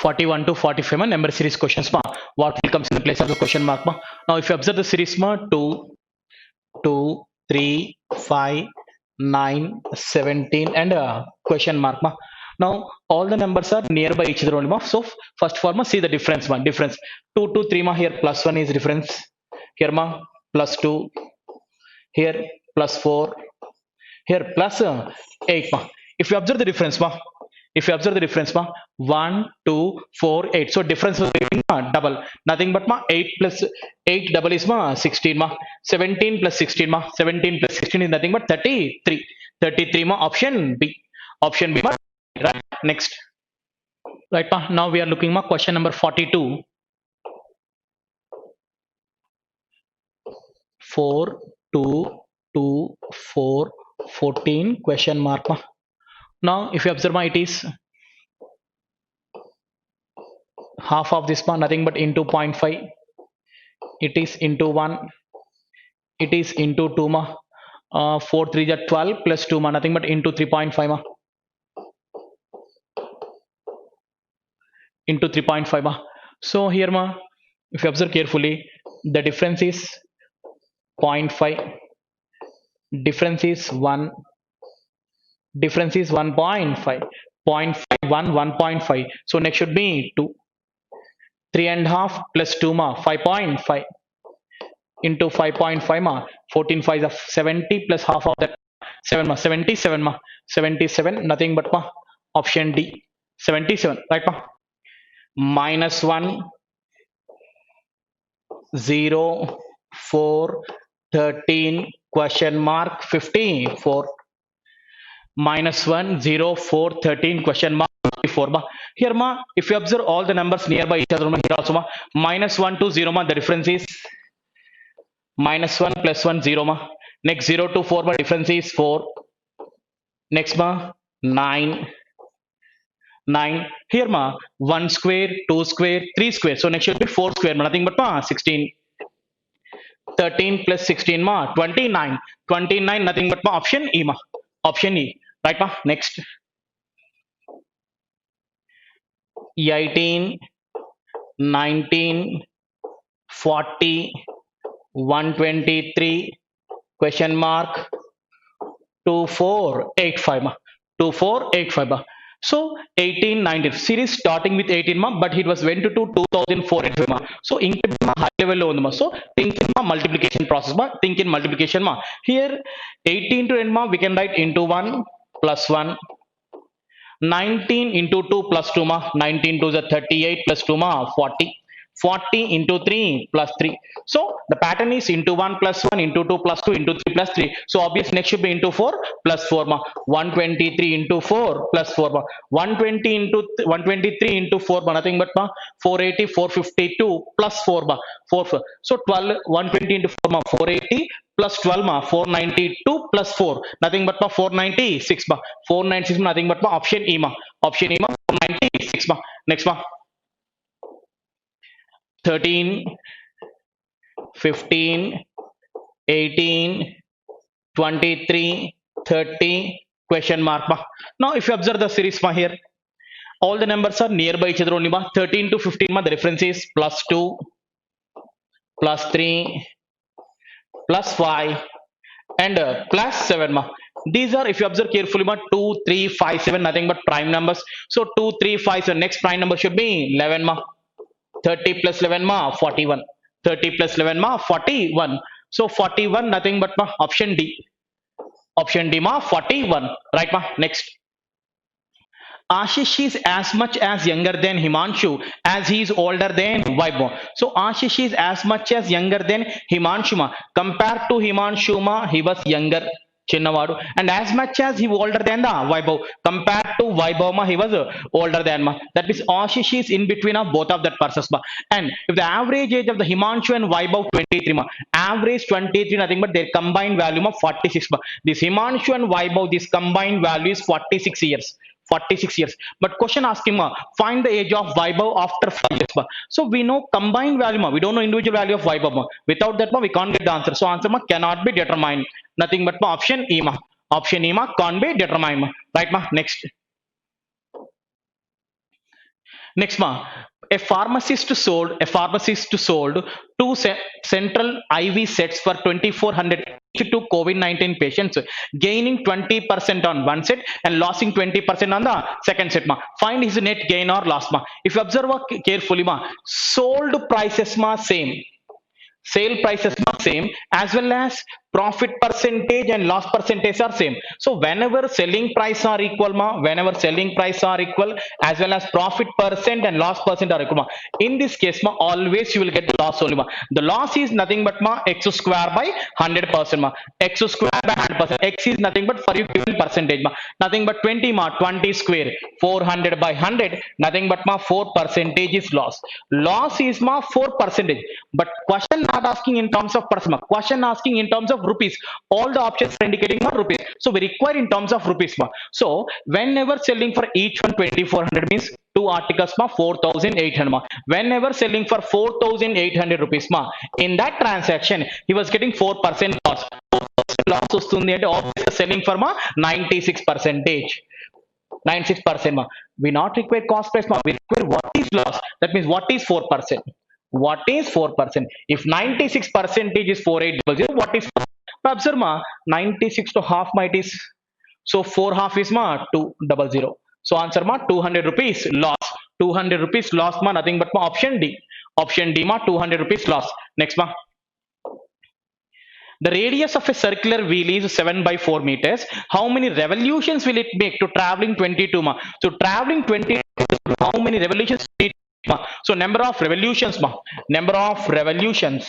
41 to 45 ma number series questions ma. What will comes in the place of the question mark ma? Now if you observe the series ma, 2 2 3 5 9 17 and question mark ma. Now all the numbers are nearby each other only ma. So first for ma, see the difference ma. Difference 2 to 3 ma, here plus 1 is difference, here ma plus 2, here plus 4, here plus 8 ma. If you observe the difference ma, if you observe the difference ma, 1 2 4 8, so difference is double, nothing but ma 8 plus 8 double is ma 16 ma, 17 plus 16 ma, 17 plus 16 is nothing but 33, 33 ma, option B, option B ma, right? Next, right ma, now we are looking ma question number 42. 4 2 2 4 14 question mark ma. Now if you observe ma, it is half of this ma, nothing but into 0.5, it is into 1, it is into 2 ma, 4 3 is 12 plus 2 ma, nothing but into 3.5 ma, into 3.5 ma. So here ma, if you observe carefully, the difference is 0.5, difference is 1, difference is 1.5, 0.5 1.5, so next should be 2, 3 and a half plus 2 ma, 5.5 into 5.5 ma, 14 5 is 70 plus half of that 7 ma, 77 ma, 77 nothing but ma, option D, 77, right ma. Minus 1 0 4 13 question mark 54, minus 1 0 4 13 question mark 54 ma. Here ma, if you observe all the numbers nearby each other ma, here also ma, minus 1 to 0 ma, the difference is minus 1 plus 1 0 ma. Next 0 to 4 ma, difference is 4, next ma 9, 9, here ma 1 square 2 square 3 square, so next should be 4 square ma, nothing but ma 16, 13 plus 16 ma 29, 29 nothing but ma, option E ma, option E, right ma. Next 18 19 40 123 question mark 2485 ma, 2485 ma. So 18 19 series starting with 18 ma, but it was went to 2485 ma. So in high level lo ma, so think in ma multiplication process ma, think in multiplication ma. Here 18 to end ma, we can write into 1 plus 1, 19 into 2 plus 2 ma, 19 to the 38 plus 2 ma 40, 40 into 3 plus 3. So the pattern is into 1 plus 1 into 2 plus 2 into 3 plus 3. So obviously next should be into 4 plus 4 ma, 123 into 4 plus 4 ma, 120 into 123 into 4 ma, nothing but ma 480 452 plus 4 ma, 4 4. So 12 120 into 4 ma 480 plus 12 ma 492 plus 4 nothing but ma 496 ma, 496 ma, nothing but ma, option E ma, option E ma, 496 ma. Next ma 13 15 18 23 30 question mark ma. Now if you observe the series ma, here all the numbers are nearby each other only ma. 13 to 15 ma, the difference is plus 2 plus 3 plus 5 and plus 7 ma. These are, if you observe carefully ma, 2 3 5 7 nothing but prime numbers. So 2 3 5, so next prime number should be 11 ma, 30 plus 11 ma 41, 30 plus 11 ma 41, so 41 nothing but ma, option D, option D ma 41, right ma. Next, Ashish is as much as younger than Himanshu as he is older than Vaibhav. So Ashish is as much as younger than Himanshu ma. Compared to Himanshu ma, he was younger. Chinnavadu, and as much as he was older than the Vaibhav, compared to Vaibhav ma, he was older than ma. That means Ashish is in between of both of that persons ma. And if the average age of the Himanshu and Vaibhav 23 ma, average 23 nothing but their combined value ma 46 ma. This Himanshu and Vaibhav, this combined value is 46 years. 46 years. But question asking ma, find the age of Vaibhav after 5 years ma. So we know combined value ma, we don't know individual value of Vaibhav ma. Without that ma, we can't get the answer. So answer ma cannot be determined. Nothing but ma, option E ma. Option E ma, can't be determined ma. Right ma. Next. Next ma, a pharmacist sold two central IV sets for 2400 each to COVID-19 patients, gaining 20% on one set and losing 20% on the second set ma. Find his net gain or loss ma. If you observe carefully ma, sold prices ma same, sale prices are same, as well as profit percentage and loss percentage are same. So whenever selling price are equal ma, whenever selling price are equal, as well as profit percent and loss percent are equal ma, in this case ma, always you will get the loss only ma. The loss is nothing but ma, x square by 100% ma, x square by 100%, x is nothing but for you given percentage ma, nothing but 20 ma, 20 square 400 by 100, nothing but ma 4 percentage is loss. Loss is ma 4 percentage, but question not asking in terms of percent, question asking in terms of rupees. All the options are indicating ma rupees, so we require in terms of rupees ma. So whenever selling for each one 2400 means two articles ma 4800 ma. Whenever selling for 4800 rupees ma, in that transaction he was getting 4% loss. 4% loss వస్తుంది అంటే obviously selling for ma 96 percentage, 96% ma. We not require cost price ma, we require what is loss. That means what is 4%, what is 4%? If 96 percentage is 4800, what is 4? Observe ma, 96 to half ma it is, so 4 half is ma 200. So answer ma 200 rupees loss, 200 rupees loss ma, nothing but ma option D, option D ma 200 rupees loss. Next ma, the radius of a circular wheel is 7 by 4 meters. How many revolutions will it make to traveling 22 ma? So traveling 22, how many revolutions will it make, ma? So number of revolutions ma, number of revolutions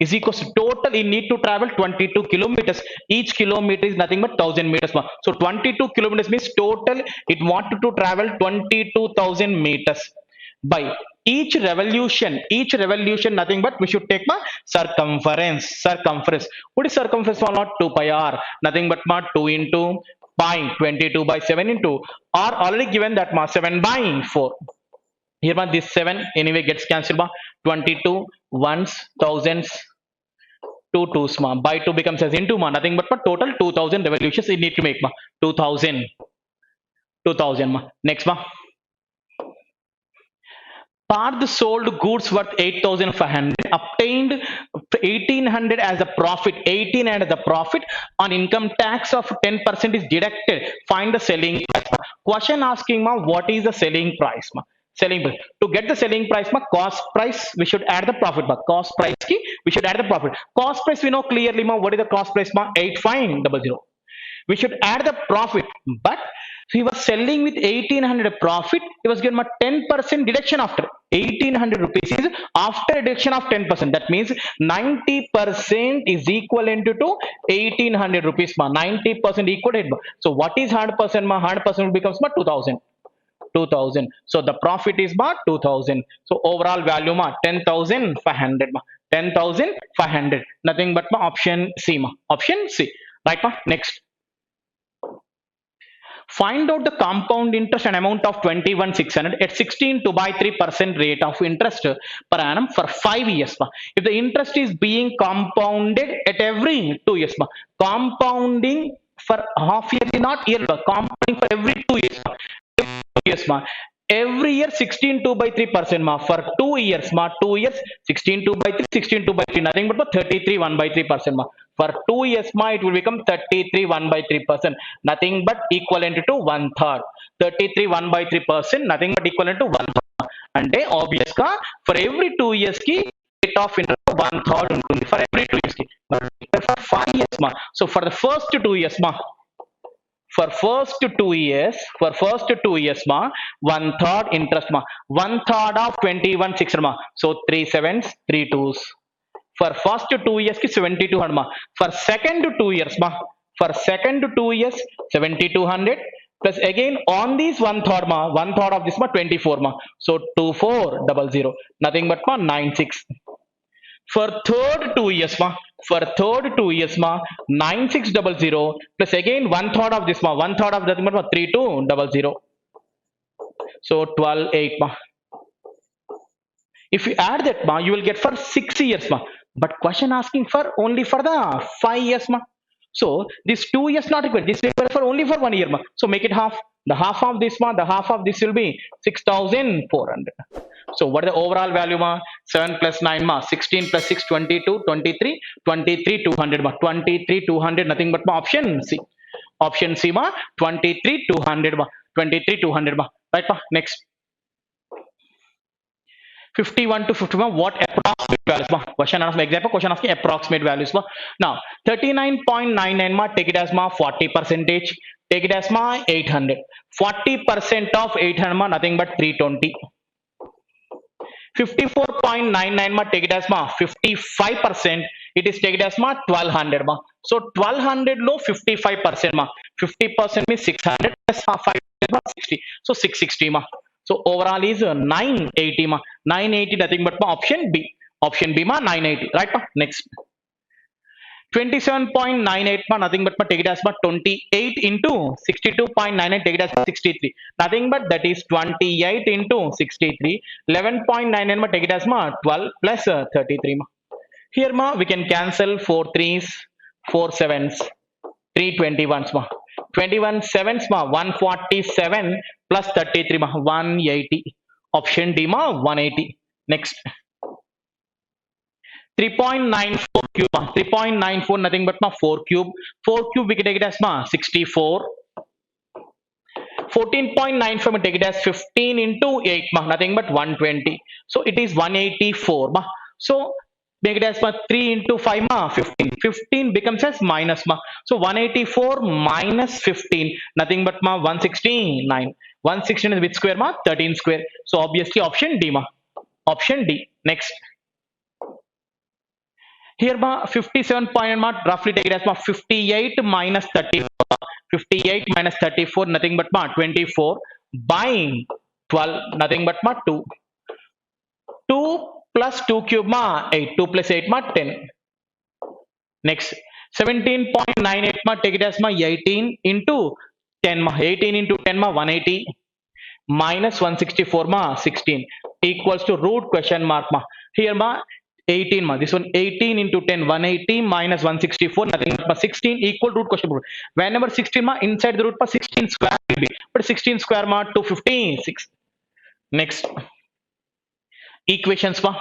is equals to total you need to travel 22 kilometers. Each kilometer is nothing but 1000 meters ma. So 22 kilometers means total it wanted to travel 22,000 meters. By each revolution nothing but we should take ma circumference. What is circumference for not 2 pi r, nothing but ma 2 into pi 22 by 7 into r, already given that ma 7 by 4. Here ma this 7 anyway gets cancelled ma, 22 ones thousands, 2 twos ma, by 2 becomes as into ma, nothing but ma total 2000 revolutions you need to make ma, 2000 ma. Next ma, Parth sold goods worth 8,500, obtained 1,800 as a profit, 18 as a profit. On income tax of 10% is deducted. Find the selling price. Question asking ma, what is the selling price ma? Selling price. To get the selling price ma, cost price we should add the profit ma. Cost price ki we should add the profit. Cost price we know clearly ma. What is the cost price ma? 8500. We should add the profit, but he was selling with 1800 profit, he was given a 10% deduction after 1800 rupees is after deduction of 10%. That means 90% is equivalent to 1800 rupees ma, 90% equal to it ma. So what is 100% ma? 100% becomes ma 2000, 2000. So the profit is ma 2000. So overall value ma 10,500 ma, 10,500, nothing but ma option C ma, option C, right ma. Next, find out the compound interest and amount of 21,600 at 16 by 3% rate of interest per annum for 5 years ma. If the interest is being compounded at every 2 years ma, compounding for half yearly not year but compounding for every 2 years ma, years ma, every year 16 by 3% ma, for 2 years ma, 2 years 16 by 3, 16 by 3, nothing but 33 1 by 3% ma. For 2 years ma, it will become 33 1 by 3%, nothing but equivalent to 1/3. 33 1 by 3%, nothing but equivalent to 1/3. అంటే obvious గా for every 2 years కి rate of interest 1/3 ఉంటుంది for every 2 years కి. For 5 years ma, so for the first 2 years ma, for first 2 years, for first 2 years ma, 1/3 interest ma, 1/3 of 21,600 ma, so 3 sevens 3 twos. For first 2 years ki 7200 ma, for second 2 years ma, for second 2 years 7200 plus again on these 1/3 ma, 1/3 of this ma 24 ma, so 2400, nothing but ma 96. For third 2 years ma, for third 2 years ma 9600 plus again 1/3 of this ma, 1/3 of that ma 3200, so 12,800 ma. If you add that ma, you will get for 6 years ma, but question asking for only for the 5 years ma. So this 2 years not required, this required for only only for 1 year ma. So make it half. The half of this ma, the half of this will be 6,400. So what is the overall value ma? 7 plus 9 ma, 16 plus 6, 22, 23, 23 200 ma, 23 200 nothing but ma option C. Option C ma, 23 200 ma, 23 200 ma. Right ma. Next. 51 to 51, what approximate values ma? Question of example, question of approximate values ma. Now 39.99 ma, take it as ma 40 percentage, take it as ma 800. 40% of 800 ma, nothing but 320. 54.99 ma, take it as ma 55%, it is take it as ma 1200 ma. So 1200 low 55% ma, 50% means 600 plus 5 ma 60, so 660 ma. So overall is 980 ma, 980 nothing but ma option B. Option B ma 980, right ma. Next. 27.98 ma, nothing but ma take it as ma 28 into 62.99, take it as 63, nothing but that is 28 into 63. 11.99 ma, take it as ma 12 plus 33 ma. Here ma we can cancel 4 threes, 4 sevens, 3 21s ma, 21 sevens ma 147 plus 33 ma 180. Option D ma 180. Next. 3.94 cube, 3.94 nothing but ma 4 cube. 4 cube we can take it as ma 64. 14.95 we take it as 15 into 8 ma, nothing but 120. So it is 184 ma. So make it as ma 3 into 5 ma 15. 15 becomes as minus ma. So 184 minus 15, nothing but ma 169. 169 is which square ma? 13 square. So obviously option D ma. Option D. Next. Here ma 57 point ma, roughly take it as ma 58 minus 34. 58 minus 34 nothing but ma 24 by 12 nothing but ma 2. 2 plus 2 cube ma 8. 2 plus 8 ma 10. Next. 17.98 ma, take it as ma 18 into 10 ma, 18 into 10 ma 180 minus 164 ma 16 equals to root question mark ma. Here ma 18 ma, this one 18 into 10 180 minus 164 nothing but 16 equal root question mark. Whenever 16 ma inside the root ma 16 square will be, but 16 square ma 256. Next. Equations ma.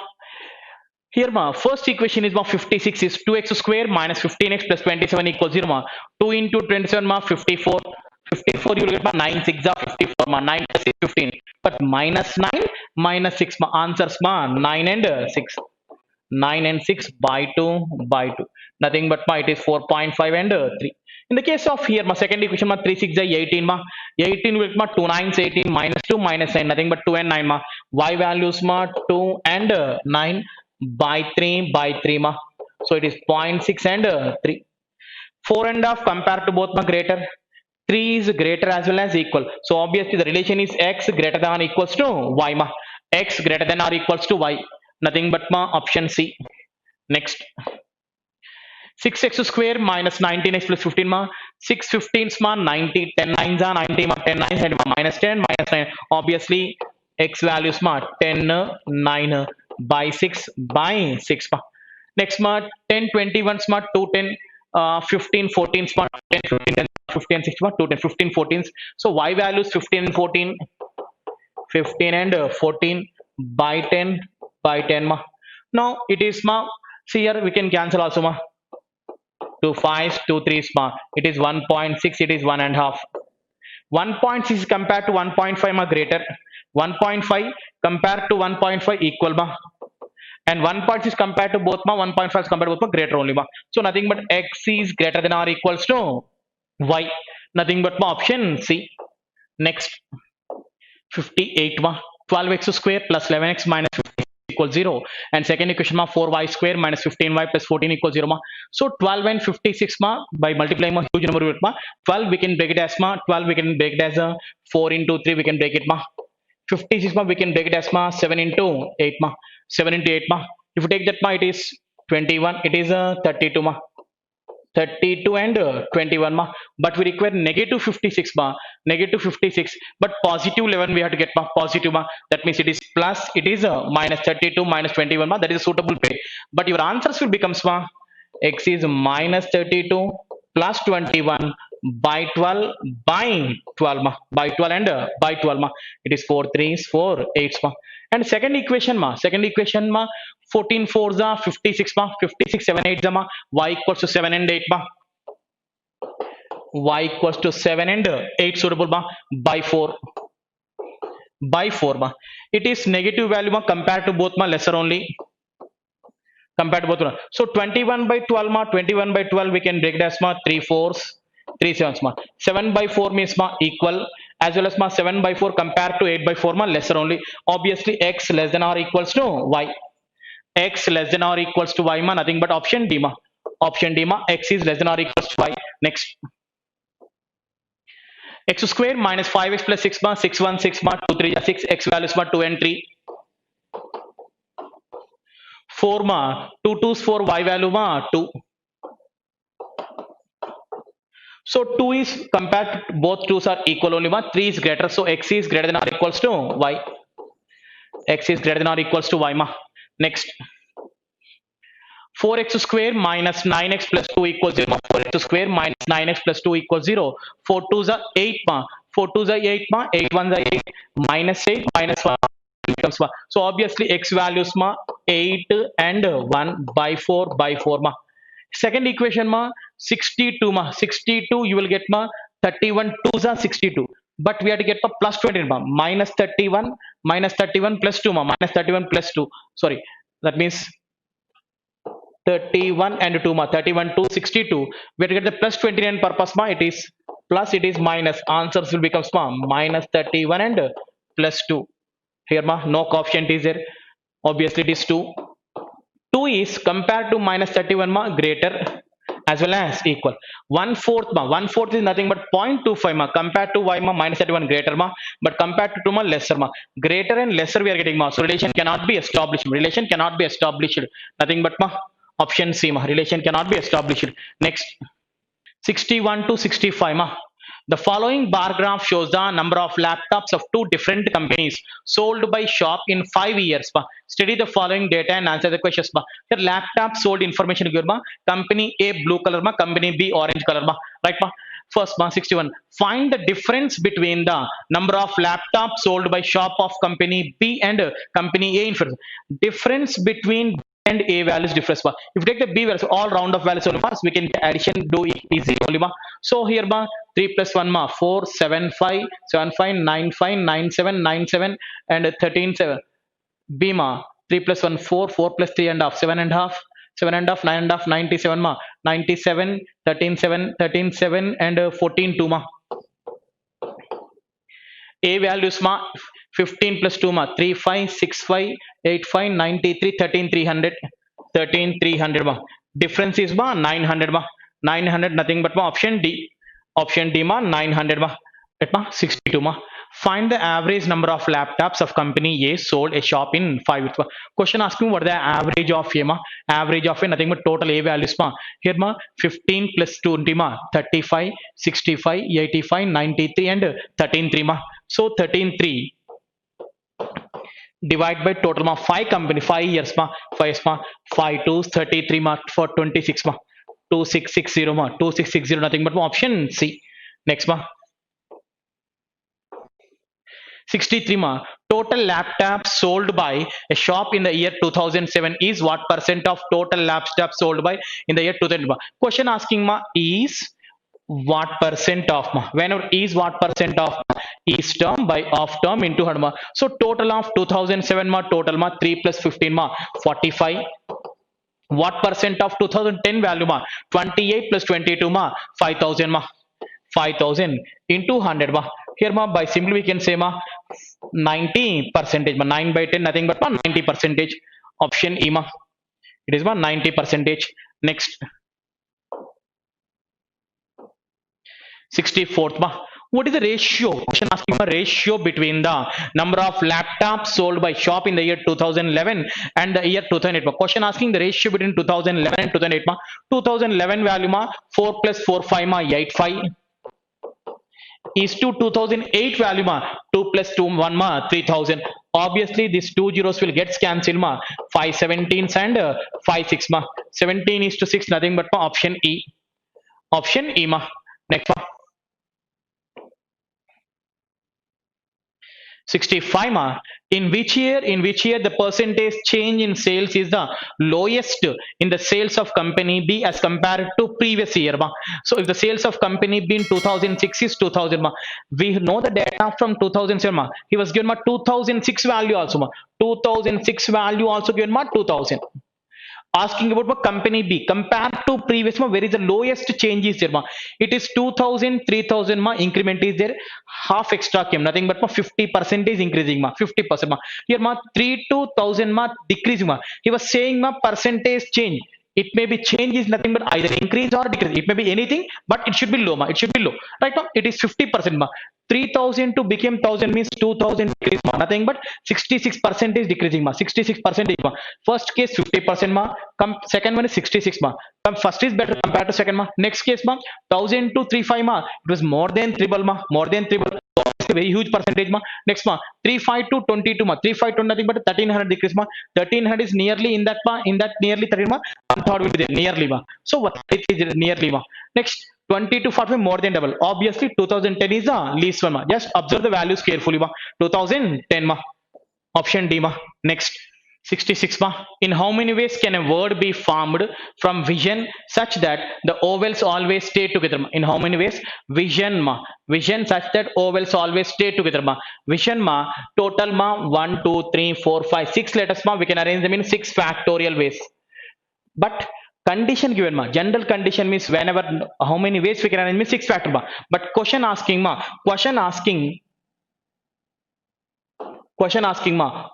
Here ma first equation is ma 56 is 2x square minus 15x plus 27 equals 0 ma. 2 into 27 ma 54. 54 you will get ma 9 6 are 54 ma, 9 plus 6 15, but minus 9 minus 6 ma, answers ma 9 and 6. 9 and 6 by 2 by 2, nothing but ma it is 4.5 and 3. In the case of here ma second equation ma 3 6 is 18 ma, 18 will ma 2 9 18 minus 2 minus 9, nothing but 2 and 9 ma. Y values ma 2 and 9 by 3 by 3 ma, so it is 0.6 and 3. 4 and half compared to both ma greater, 3 is greater as well as equal, so obviously the relation is x greater than or equals to y ma. X greater than or equals to y, nothing but ma option C. Next. 6x square minus 19x plus 15 ma, 6 15s ma 90, 10 9s are 90 ma, 10 9s and ma minus 10 minus 9, obviously x values ma 10 9 by 6 by 6 ma. Next ma 10 21s ma 2 10 15 14s ma 10 15 15 6 ma 2 10 15 14s, so y values 15 and 14, 15 and 14 by 10 by 10 ma. Now it is ma, see here we can cancel also ma, 2 5s 2 3s ma, it is 1.6, it is 1 and half. 1.6 compared to 1.5 ma greater, 1.5 compared to 1.5 equal ma, and 1.6 compared to both ma 1.5 is compared to both ma greater only ma. So nothing but x is greater than or equals to y, nothing but ma option C. Next. 58 ma 12x square plus 11x minus 50 equals 0, and second equation ma 4y square minus 15y plus 14 equals 0 ma. So 12 and 56 ma, by multiplying ma huge number with ma, 12 we can break it as ma, 12 we can break it as a 4 into 3 we can break it ma, 56 ma we can break it as ma 7 into 8 ma, 7 into 8 ma, if you take that ma it is 21, it is 32 ma, 32 and 21 ma, but we require negative 56 ma, negative 56, but positive 11 we have to get ma, positive ma, that means it is plus, it is minus 32 minus 21 ma, that is a suitable pair, but your answers will becomes ma x is minus 32 plus 21 by 12 by 12 ma, by 12 and by 12 ma, it is 4 3s 4 8s ma. And second equation ma, 14 4s are 56 ma, 56 7 8s ma, y equals to 7 and 8 ma, y equals to 7 and 8 suitable ma, by 4 by 4 ma, it is negative value ma, compared to both ma, lesser only compared to both ma. So 21 by 12 ma, 21 by 12 we can break it as ma 3 4s 3 sevens ma, 7 by 4 means ma equal, as well as ma 7 by 4 compared to 8 by 4 ma, lesser only. Obviously x less than or equals to y, x less than or equals to y ma, nothing but option D ma, option D ma, x is less than or equals to y. Next, x square minus 5x plus 6 ma, 6 1 6 ma, 2 3 6, x values ma 2 and 3, 4 ma, 2 2s 4, y value ma 2. So 2 is compared to both 2's are equal only ma, 3 is greater, so x is greater than or equals to y, x is greater than or equals to y ma. Next, 4x square minus 9x plus 2 equals 0. 4x square minus 9x plus 2 equals 0. 4 2s are 8 ma. 4 2s are 8 ma. 8 1s are 8. Minus 8 minus 1 becomes ma. So obviously x values ma 8 and 1 by 4 by 4 ma. Second equation ma 62 ma. 62 you will get ma 31 2s are 62. But we have to get ma plus 20 ma. Minus 31 plus 2 ma. Minus 31 plus 2. Sorry. That means 31 and 2 ma, 31 to 62, we have to get the plus 29 purpose ma, it is plus, it is minus, answers will become ma minus 31 and plus 2. Here ma no coefficient is there, obviously it is 2. 2 is compared to minus 31 ma greater as well as equal. 1/4 ma, 1/4 is nothing but 0.25 ma, compared to y ma minus 31 greater ma, but compared to 2 ma lesser ma. Greater and lesser we are getting ma, so relation cannot be established, relation cannot be established, nothing but ma option C ma, relation cannot be established. Next, 61 to 65 ma. The following bar graph shows the number of laptops of two different companies sold by shop in 5 years ma. Study the following data and answer the questions ma. The laptop sold information given ma, company A blue color ma, company B orange color ma, right ma. First ma 61, find the difference between the number of laptops sold by shop of company B and company A in difference between and A values difference ma. If you take the B values, all round of values only ma, so we can addition do it easy only ma. So here ma 3 plus 1 ma 4 7 5 7 5 9 5 9 7 9 7 and 13 7. B ma 3 plus 1 4 4 plus 3 and half 7 and half 7 and half 9 and half 97 ma, 97 13 7 13 7 and 14 2 ma. A values ma 15 plus 2 ma 3 5 6 5 8 5 93 13 300 13 300 ma. Difference is ma 900 ma, 900 nothing but ma option D, option D ma 900 ma, at ma 62 ma. Find the average number of laptops of company A sold a shop in 5 years ma. Question asking what the average of A ma, average of A nothing but total A values ma. Here ma 15 plus 20 ma 35 65 85 93 and 13 3 ma. So 13 3 divide by total ma 5 company 5 years ma, 5 years ma, 5 to 33 ma for 26 ma, 2660 ma, 2660 nothing but ma option C. Next ma 63 ma, total laptops sold by a shop in the year 2007 is what percent of total laptops sold by in the year 2000 ma. Question asking ma is what percent of ma, whenever is what percent of ma, is term by of term into 100 ma. So total of 2007 ma, total ma 3 plus 15 ma 45. What percent of 2010 value ma 28 plus 22 ma 5000 ma, 5000 into 100 ma. Here ma by simply we can say ma 90 percentage ma, 9 by 10 nothing but ma 90 percentage, option E ma, it is ma 90 percentage. Next, 64th ma, what is the ratio, question asking a ratio between the number of laptops sold by shop in the year 2011 and the year 2008 ma. Question asking the ratio between 2011 and 2008 ma. 2011 value ma 4 plus 4 5 ma 8 5 is to 2008 value ma 2 plus 2 1 ma 3000. Obviously these two zeros will get cancelled ma, 5 17s and 5 6 ma, 17 is to 6 nothing but ma option E, option E ma. Next ma 65 ma. In which year the percentage change in sales is the lowest in the sales of company B as compared to previous year ma. So if the sales of company B in 2006 is 2000 ma, we know the data from 2007 ma. He was given ma 2006 value also ma. 2006 value also given ma 2000. Asking about what company B compared to previous ma, where is the lowest change is there ma? It is 2000, 3000 ma, increment is there, half extra came, nothing but ma 50% is increasing ma, 50% ma. Here ma 3 to 1000 ma decreasing ma. He was saying ma percentage change, it may be change is nothing but either increase or decrease, it may be anything, but it should be low ma, it should be low, right now it is 50% ma. 3000 to become 1000 means 2000 decrease ma, nothing but 66% is decreasing ma, 66% ma. First case 50% ma, come second one is 66 ma, come first is better compared to second ma. Next case ma 1000 to 35 ma, it was more than triple ma, more than triple, so it's a very huge percentage ma. Next ma 35 to 22 ma, 35 to nothing but 1300 decrease ma, 1300 is nearly in that ma, in that nearly 13 ma, one third will be there nearly ma, so what it is nearly ma. Next 20 to 45 more than double, obviously 2010 is the least one ma. Just observe the values carefully ma. 2010 ma, option D ma. Next 66 ma. In how many ways can a word be formed from vision such that the ovals always stay together ma? In how many ways? Vision ma. Vision such that ovals always stay together ma. Vision ma, total ma 1 2 3 4 5 6 letters ma, we can arrange them in 6 factorial ways. But condition given ma, general condition means whenever, how many ways we can arrange means 6 factor ma. But question asking ma,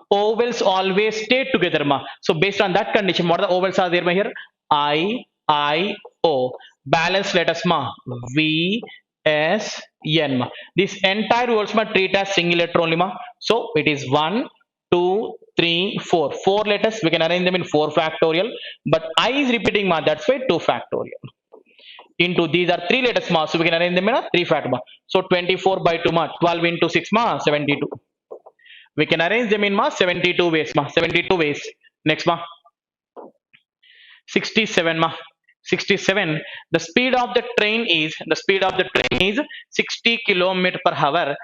ovals always stay together ma. So based on that condition, what are the ovals are there ma here? I O, balance letters ma, V S N ma. This entire words ma treat as single letter only ma. So it is 1 2 3 4, 4 letters, we can arrange them in 4 factorial, but I is repeating ma, that's why 2 factorial. Into these are 3 letters ma, so we can arrange them in a 3 factorial ma. So 24 by 2 ma, 12 into 6 ma, 72. We can arrange them in ma 72 ways ma, 72 ways. Next ma 67 ma, 67, the speed of the train is 60 kilometer per hour.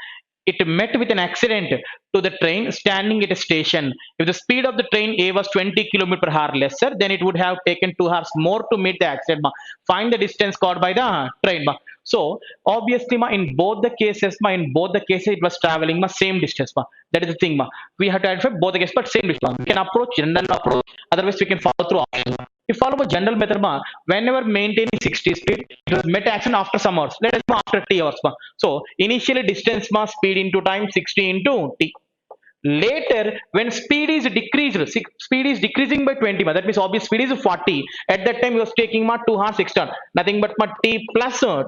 It met with an accident to the train standing at a station. If the speed of the train A was 20 kilometer per hour lesser, then it would have taken 2 hours more to meet the accident ma. Find the distance covered by the train ma. So obviously ma, in both the cases ma, in both the cases it was traveling ma same distance ma. That is the thing ma. We have to identify both the cases, but same distance ma. We can approach general approach, otherwise we can follow through options ma. If follow a general method ma, whenever maintaining 60 speed, it was met action after some hours. Let us know after T hours ma. So initially distance ma, speed into time, 60 into T. Later when speed is decreased, speed is decreasing by 20 ma, that means obvious speed is 40. At that time you was taking ma 2 hours extra, nothing but ma T plus 2.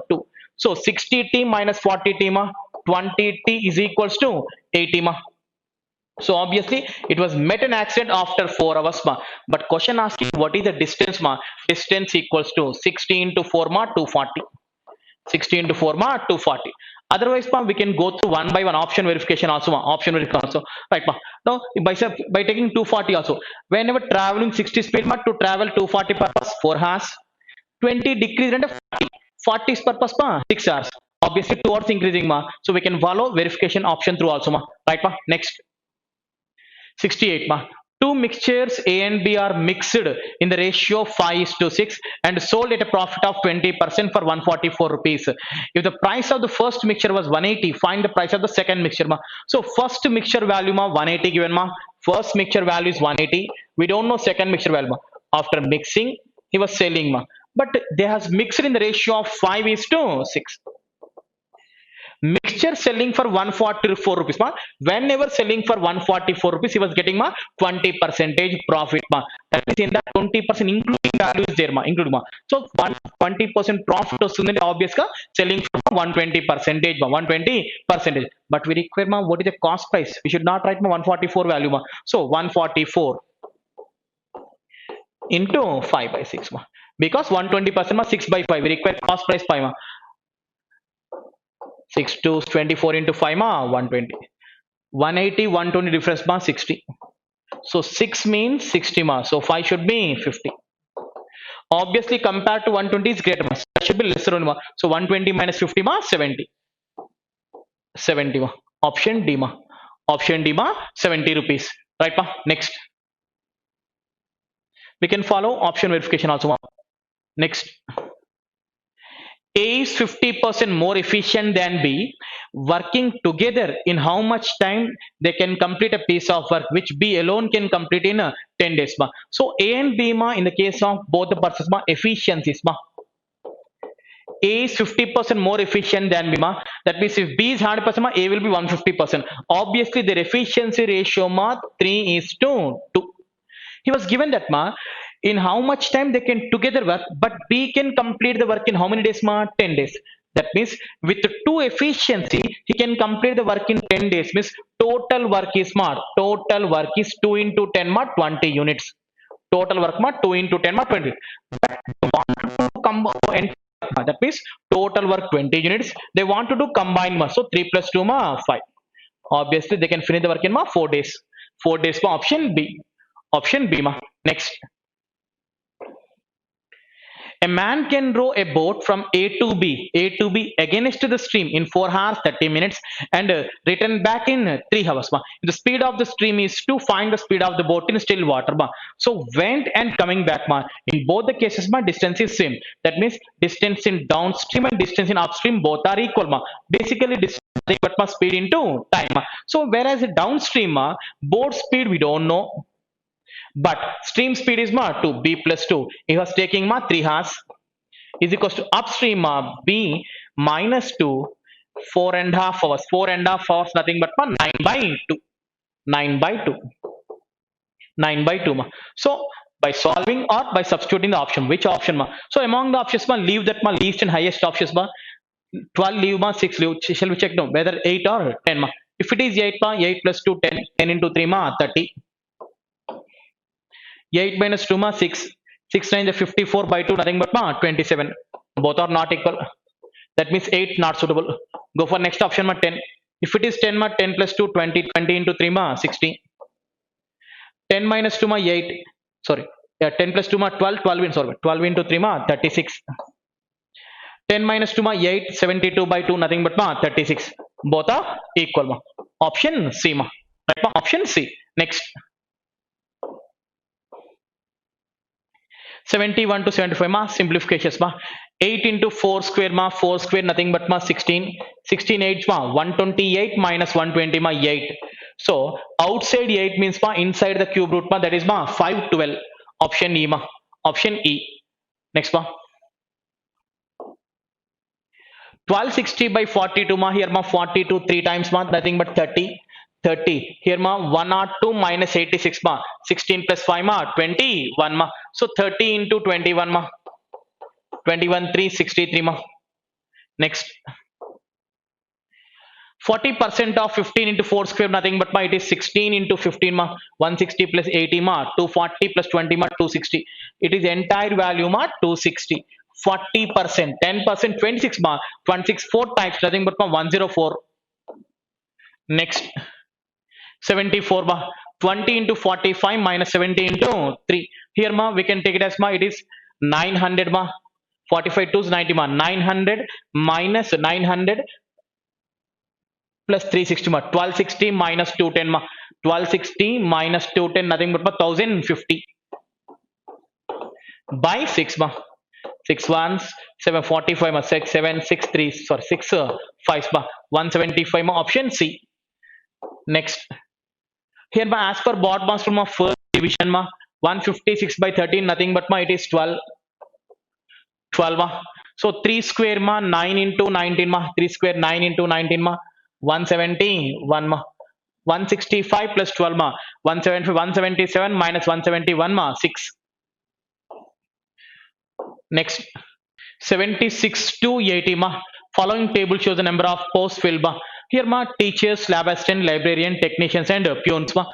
So 60T minus 40T ma, 20T is equals to 80 ma. So obviously it was met an accident after 4 hours ma. But question asking what is the distance ma? Distance equals to 60 into 4 ma, 240. 60 into 4 ma, 240. Otherwise ma, we can go through one by one option verification also ma. Option verification also, right ma. Now by taking 240 also, whenever traveling 60 speed ma, to travel 240 purpose 4 hours, 20 decrease and 40, 40 is purpose ma 6 hours. Obviously 2 hours increasing ma, so we can follow verification option through also ma, right ma. Next 68 ma, two mixtures A and B are mixed in the ratio 5:6 and sold at a profit of 20% for 144 rupees. If the price of the first mixture was 180, find the price of the second mixture ma. So first mixture value ma 180 given ma, first mixture value is 180, we don't know second mixture value ma. After mixing he was selling ma, but they has mixed in the ratio of 5:6. Mixture selling for 144 rupees ma, whenever selling for 144 rupees he was getting ma 20 percentage profit ma. That is in that 20% including value is there ma, including ma. So 120% profit వస్తుంది obvious గా selling for 120 percentage ma, 120 percentage. But we require ma what is the cost price, we should not write ma 144 value ma. So 144 into 5 by 6 ma, because 120% ma 6 by 5, we require cost price 5 ma. 6 to 24 into 5 ma 120, 180 120 difference ma 60, so 6 means 60 ma, so 5 should be 50. Obviously compared to 120 is greater ma, so that should be lesser only ma. So 120 minus 50 ma 70, 70 ma, option D ma. Option D ma 70 rupees. Right ma? Next. We can follow option verification also ma. Next. A is 50% more efficient than B. Working together, in how much time they can complete a piece of work which B alone can complete in 10 days ma. So A and B ma, in the case of both the persons ma, efficiencies ma, A is 50% more efficient than B ma. That means if B is 100% ma, A will be 150%. Obviously their efficiency ratio ma 3 is to 2. He was given that ma, in how much time they can together work, but B can complete the work in how many days ma? 10 days. That means with two efficiency, he can complete the work in 10 days. Means total work is ma, total work is 2 into 10 ma 20 units. Total work ma 2 into 10 ma 20. But they want to that means total work 20 units. They want to do combine ma. So 3 plus 2 ma 5. Obviously they can finish the work in ma 4 days. 4 days ma option B. Option B ma. Next. A man can row a boat from A to B against the stream in 4 hours 30 minutes and return back in 3 hours. Ma. The speed of the stream is to find the speed of the boat in still water. Ma. So went and coming back. Ma. In both the cases, ma, distance is same. That means distance in downstream and distance in upstream both are equal. Ma. Basically distance but ma, speed into time. Ma. So whereas downstream, ma, boat speed we don't know. But stream speed is ma 2 b plus 2. It was taking ma 3 hours is equals to upstream ma b minus 2 4.5 hours. 4.5 hours nothing but ma 9 by 2. 9 by 2. 9 by 2 ma. So by solving or by substituting the option, which option ma? So among the options ma, leave that ma least and highest options ma. 12 leave ma 6 leave. Shall we check now whether 8 or 10 ma? If it is 8 ma, 8 plus 2 10. 10 into 3 ma 30. 8 minus 2 ma 6. 6 9 the 54 by 2 nothing but ma 27. Both are not equal. That means 8 not suitable. Go for next option ma 10. If it is 10 ma 10 plus 2 20. 20 into 3 ma 60. 10 minus 2 ma 8. Sorry. Yeah, 10 plus 2 ma 12. 12 in sorry. 12 into 3 ma 36. 10 minus 2 ma 8. 72 by 2 nothing but ma 36. Both are equal ma. Option C ma. Right ma? Option C. Next. 71 to 75 ma simplifications ma. 8 into 4 square ma 4 square nothing but ma 16. 16 8 ma 128 minus 120 ma 8. So outside 8 means ma inside the cube root ma, that is ma 512. Option E ma. Option E. Next ma. 1260 by 42 ma, here ma 42 3 times ma nothing but 30. 30 here ma 102 minus 86 ma 16 plus 5 ma 21 ma. So 30 into 21 ma 21 363 ma. Next. 40% of 15 into 4 square nothing but ma it is 16 into 15 ma 160 plus 80 ma 240 plus 20 ma 260. It is entire value ma 260. 40%, 10%, 26 ma 26 4 times nothing but ma 104. Next. 74 ma 20 into 45 minus 70 into 3. Here ma we can take it as ma it is 900 ma 45 to 90 ma 900 minus 900 plus 360 ma 1260 minus 210 ma 1260 minus 210 nothing but ma 1050 by 6 ma 6 ones 745 ma 6 7 6 3 sorry 6 5 ma 175 ma. Option C. Next. Here ma as per board master ma first division ma 156 by 13 nothing but ma it is 12. 12 ma. So 3 square ma 9 into 19 ma 3 square 9 into 19 ma 171 ma. 165 plus 12 ma 175 177 minus 171 ma 6. Next. 76 to 80 ma. Following table shows the number of posts filled ma. Here ma teachers, lab assistant, librarian, technicians and peons ma.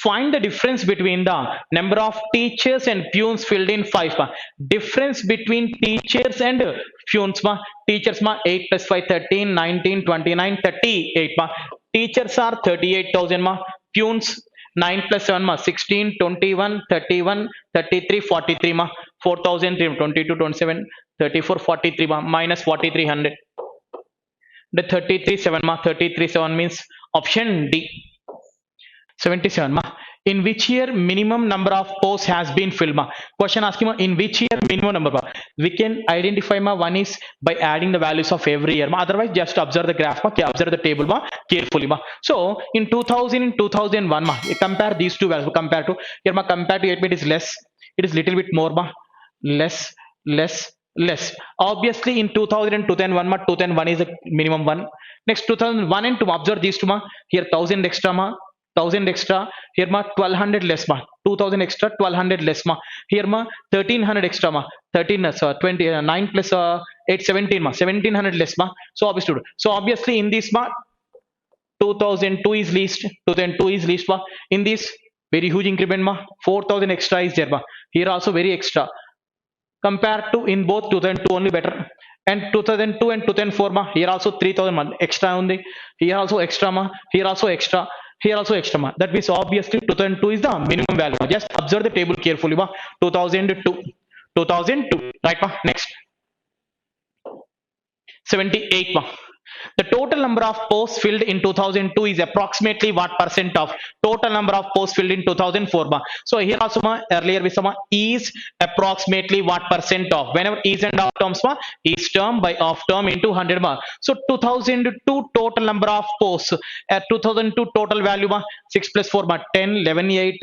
Find the difference between the number of teachers and peons filled in 5 ma. Difference between teachers and peons ma. Teachers ma 8 plus 5 13 19 29 38 ma. Teachers are 38,000 ma. Peons 9 plus 7 ma 16 21 31 33 43 ma 4,000 22 27 34 43 ma minus 4300. The 33 7 ma 33 7 means option D. 77 ma. In which year minimum number of posts has been filled ma? Question asking ma, in which year minimum number ma? We can identify ma, one is by adding the values of every year ma, otherwise just observe the graph ma, observe the table ma carefully ma. So in 2000, in 2001 ma, compare these two values, compare to here ma, compare to 8 bit is less, it is little bit more ma, less, less, less. Obviously in 2000 and 2001 ma, 2001 is a minimum one. Next 2001 and 2 observe these two ma, here 1000 extra ma, 1000 extra, here ma 1200 less ma, 2000 extra, 1200 less ma, here ma 1300 extra ma, 13 20 9 plus 8 17 ma, 1700 less ma. So obviously, so obviously in this ma 2002 is least, 2002 is least ma. In this very huge increment ma, 4000 extra is there ma, here also very extra, compared to in both 2002 only better. And 2002 and 2004 ma, here also 3000 ma extra only, here also extra ma, here also extra, here also extra ma. That means obviously 2002 is the minimum value ma. Just observe the table carefully ma. 2002, 2002, right ma. Next 78 ma. The total number of posts filled in 2002 is approximately what percent of total number of posts filled in 2004 ma. So here also ma, earlier we saw ma, is approximately what percent of, whenever is and of terms ma, is term by of term into 100 ma. So 2002 total number of posts, 2002 total value ma, 6 plus 4 ma, 10 11 8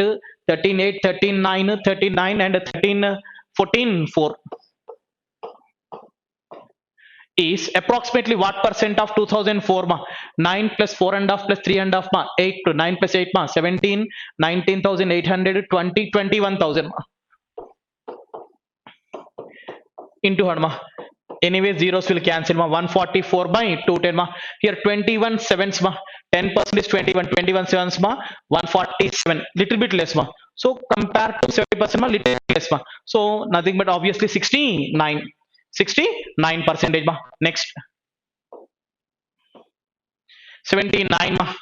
13 8 13 9 39 and 13 14 4 is approximately what percent of 2004 ma? 9 plus 4 and half plus 3 and half ma, 8 to 9 plus 8 ma, 17 19,800 20 21,000 ma, into 100 ma. Anyway zeros will cancel ma, 144 by 210 ma. Here 21 sevens ma, 10% is 21, 21 sevens ma, 147, little bit less ma. So compared to 70% ma, little less ma. So nothing but obviously 69, 69 percentage ma. Next 79 ma.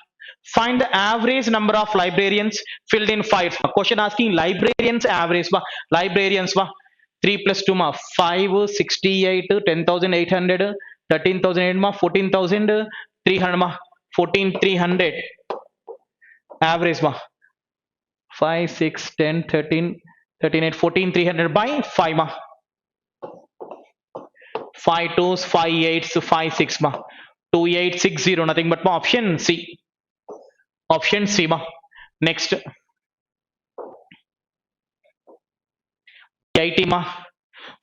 Find the average number of librarians filled in files ma. Question asking librarians average ma, librarians ma. 3 plus 2 ma, 5 68 10,800 13,008 ma, 14,300 ma, 14,300 average ma, 5 6 10 13 13 8 14,300 by 5 ma, 5 2s 5 8s 5 6 ma, 2860, nothing but ma, option C, option C ma. Next 80 ma.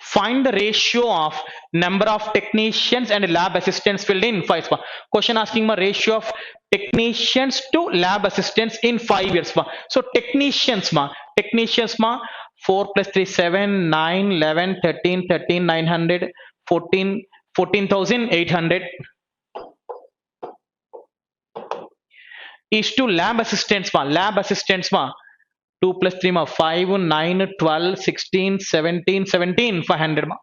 Find the ratio of number of technicians and lab assistants filled in 5 ma. Question asking ma, ratio of technicians to lab assistants in 5 years ma. So technicians ma, 4 plus 3 7 9 11 13 13 900 14 14,800 is to lab assistants ma, lab assistants ma, 2 plus 3 ma, 5 9 12 16 17 17 500 ma.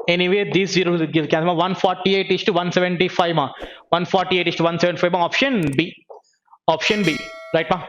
Anyway these zeros will give cancel ma. 148 is to 175 ma, 148 is to 175 ma, option B, option B, right ma.